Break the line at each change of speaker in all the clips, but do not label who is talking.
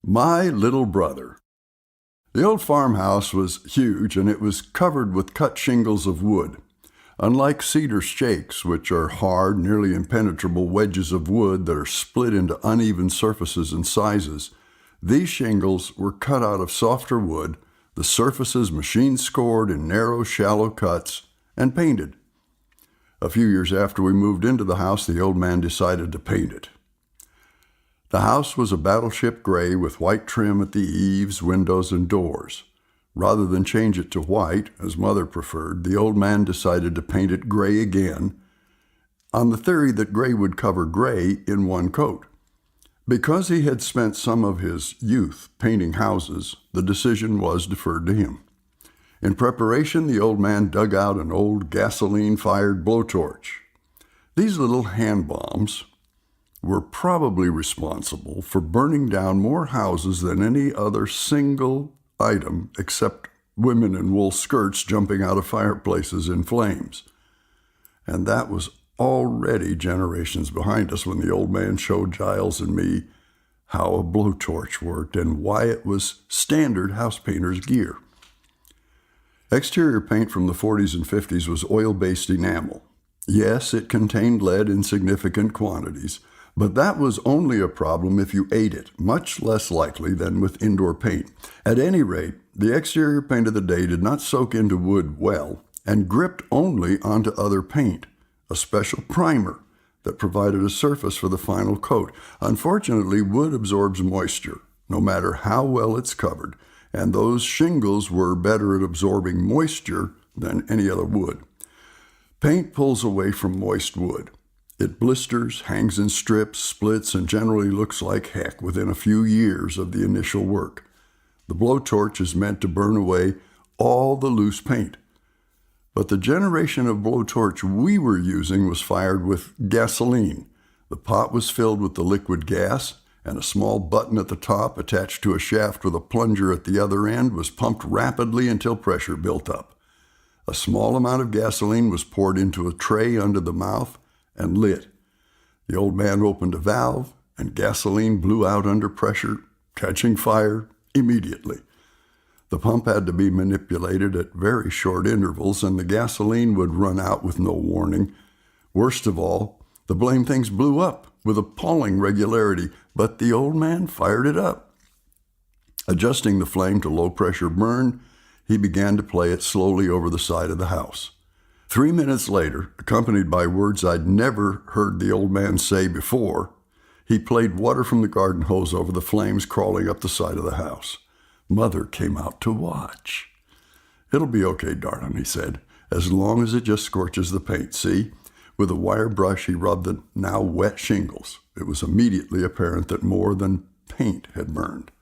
My Little Brother. The old farmhouse was huge, and it was covered with cut shingles of wood. Unlike cedar shakes, which are hard, nearly impenetrable wedges of wood that are split into uneven surfaces and sizes, these shingles were cut out of softer wood, the surfaces machine-scored in narrow, shallow cuts, and painted. A few years after we moved into the house, the old man decided to paint it. The house was a battleship gray with white trim at the eaves, windows, and doors. Rather than change it to white, as Mother preferred, the old man decided to paint it gray again, on the theory that gray would cover gray in one coat. Because he had spent some of his youth painting houses, the decision was deferred to him. In preparation, the old man dug out an old gasoline-fired blowtorch. These little hand bombs were probably responsible for burning down more houses than any other single item except women in wool skirts jumping out of fireplaces in flames. And that was already generations behind us when the old man showed Giles and me how a blowtorch worked and why it was standard house painter's gear. Exterior paint from the 40s and 50s was oil-based enamel. Yes, it contained lead in significant quantities, but that was only a problem if you ate it, much less likely than with indoor paint. At any rate, the exterior paint of the day did not soak into wood well and gripped only onto other paint, a special primer that provided a surface for the final coat. Unfortunately, wood absorbs moisture, no matter how well it's covered, and those shingles were better at absorbing moisture than any other wood. Paint pulls away from moist wood. It blisters, hangs in strips, splits, and generally looks like heck within a few years of the initial work. The blowtorch is meant to burn away all the loose paint. But the generation of blowtorch we were using was fired with gasoline. The pot was filled with the liquid gas, and a small button at the top attached to a shaft with a plunger at the other end was pumped rapidly until pressure built up. A small amount of gasoline was poured into a tray under the mouth and lit. The old man opened a valve, and gasoline blew out under pressure, catching fire immediately. The pump had to be manipulated at very short intervals, and the gasoline would run out with no warning. Worst of all, the blame things blew up with appalling regularity, but the old man fired it up. Adjusting the flame to low-pressure burn, he began to play it slowly over the side of the house. 3 minutes later, accompanied by words I'd never heard the old man say before, he played Water from the Garden Hose over the flames crawling up the side of the house. Mother came out to watch. "It'll be okay, darling," he said, "as long as it just scorches the paint, see?" With a wire brush, he rubbed the now wet shingles. It was immediately apparent that more than paint had burned.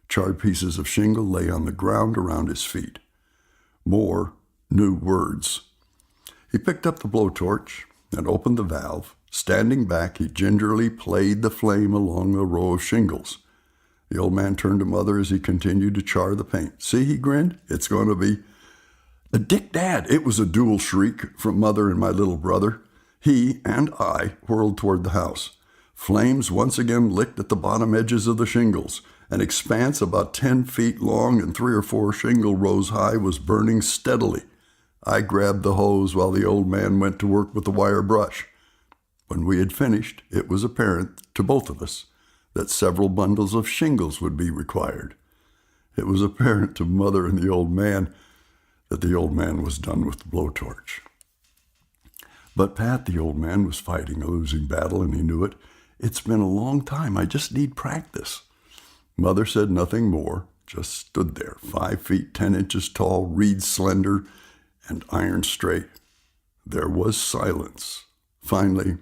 Charred pieces of shingle lay on the ground around his feet. More new words. He picked up the blowtorch and opened the valve. Standing back, he gingerly played the flame along the row of shingles. The old man turned to Mother as he continued to char the paint. "See," he grinned, "it's going to be—" "Dick, Dad!" It was a dual shriek from Mother and my little brother. He and I whirled toward the house. Flames once again licked at the bottom edges of the shingles. An expanse about 10 feet long and 3 or 4 shingle rows high was burning steadily. I grabbed the hose while the old man went to work with the wire brush. When we had finished, it was apparent to both of us that several bundles of shingles would be required. It was apparent to Mother and the old man that the old man was done with the blowtorch. "But Pat," the old man was fighting a losing battle, and he knew it. "It's been a long time. I just need practice." Mother said nothing more, just stood there, 5 feet 10 inches tall, reed slender, and iron straight. There was silence. Finally,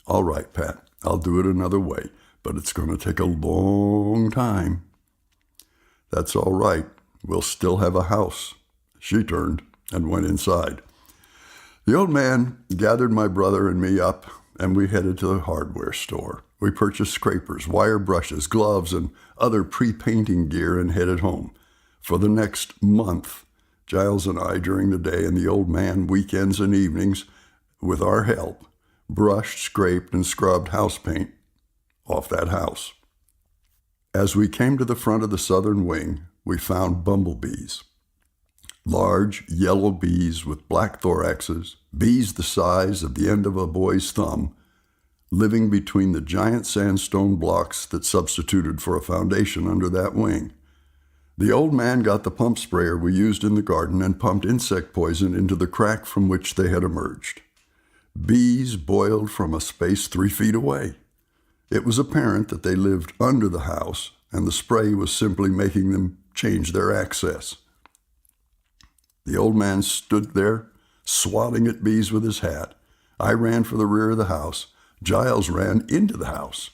"All right, Pat, I'll do it another way, but it's going to take a long time." "That's all right. We'll still have a house." She turned and went inside. The old man gathered my brother and me up, and we headed to the hardware store. We purchased scrapers, wire brushes, gloves, and other pre-painting gear and headed home. For the next month, Giles and I, during the day, and the old man, weekends and evenings, with our help, brushed, scraped, and scrubbed house paint off that house. As we came to the front of the southern wing, we found bumblebees. Large, yellow bees with black thoraxes, bees the size of the end of a boy's thumb, living between the giant sandstone blocks that substituted for a foundation under that wing. The old man got the pump sprayer we used in the garden and pumped insect poison into the crack from which they had emerged. Bees boiled from a space 3 feet away. It was apparent that they lived under the house, and the spray was simply making them change their access. The old man stood there, swatting at bees with his hat. I ran for the rear of the house. Giles ran into the house.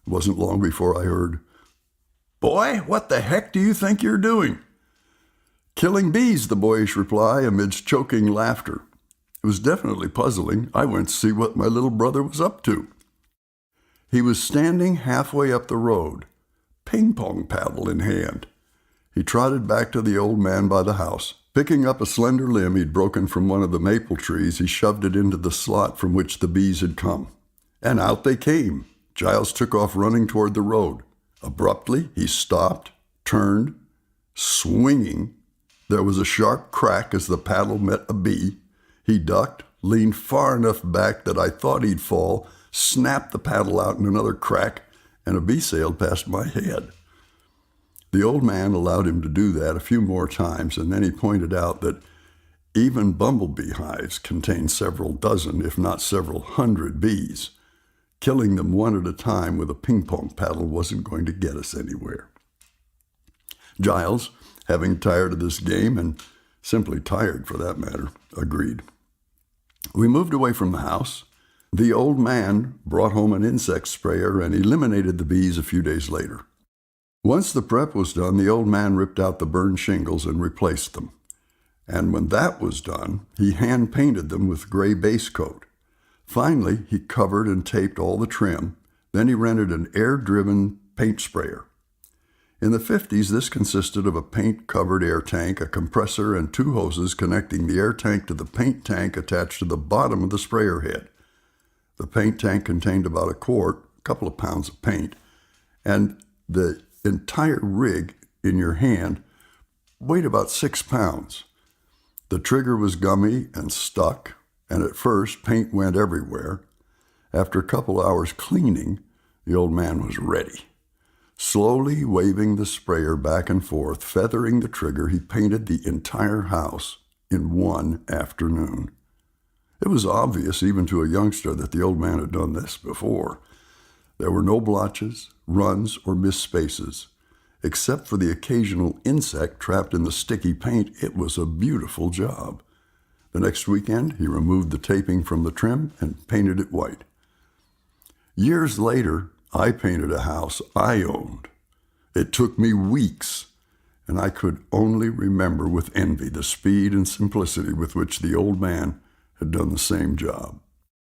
It wasn't long before I heard, "Boy, what the heck do you think you're doing?" "Killing bees," the boyish reply amidst choking laughter. It was definitely puzzling. I went to see what my little brother was up to. He was standing halfway up the road, ping-pong paddle in hand. He trotted back to the old man by the house. Picking up a slender limb he'd broken from one of the maple trees, he shoved it into the slot from which the bees had come. And out they came. Giles took off running toward the road. Abruptly, he stopped, turned, swinging. There was a sharp crack as the paddle met a bee. He ducked, leaned far enough back that I thought he'd fall, snapped the paddle out in another crack, and a bee sailed past my head. The old man allowed him to do that a few more times, and then he pointed out that even bumblebee hives contain several dozen, if not several hundred bees. Killing them one at a time with a ping-pong paddle wasn't going to get us anywhere. Giles, having tired of this game, and simply tired for that matter, agreed. We moved away from the house. The old man brought home an insect sprayer and eliminated the bees a few days later. Once the prep was done, the old man ripped out the burned shingles and replaced them. And when that was done, he hand-painted them with gray base coat. Finally, he covered and taped all the trim. Then he rented an air-driven paint sprayer. In the 50s, this consisted of a paint-covered air tank, a compressor, and 2 hoses connecting the air tank to the paint tank attached to the bottom of the sprayer head. The paint tank contained about a quart, a couple of pounds of paint, and the entire rig in your hand weighed about 6 pounds. The trigger was gummy and stuck, and at first paint went everywhere. After a couple hours cleaning, the old man was ready. Slowly waving the sprayer back and forth, feathering the trigger, he painted the entire house in one afternoon. It was obvious, even to a youngster, that the old man had done this before. There were no blotches, runs, or missed spaces. Except for the occasional insect trapped in the sticky paint, it was a beautiful job. The next weekend, he removed the taping from the trim and painted it white. Years later, I painted a house I owned. It took me weeks, and I could only remember with envy the speed and simplicity with which the old man had done the same job.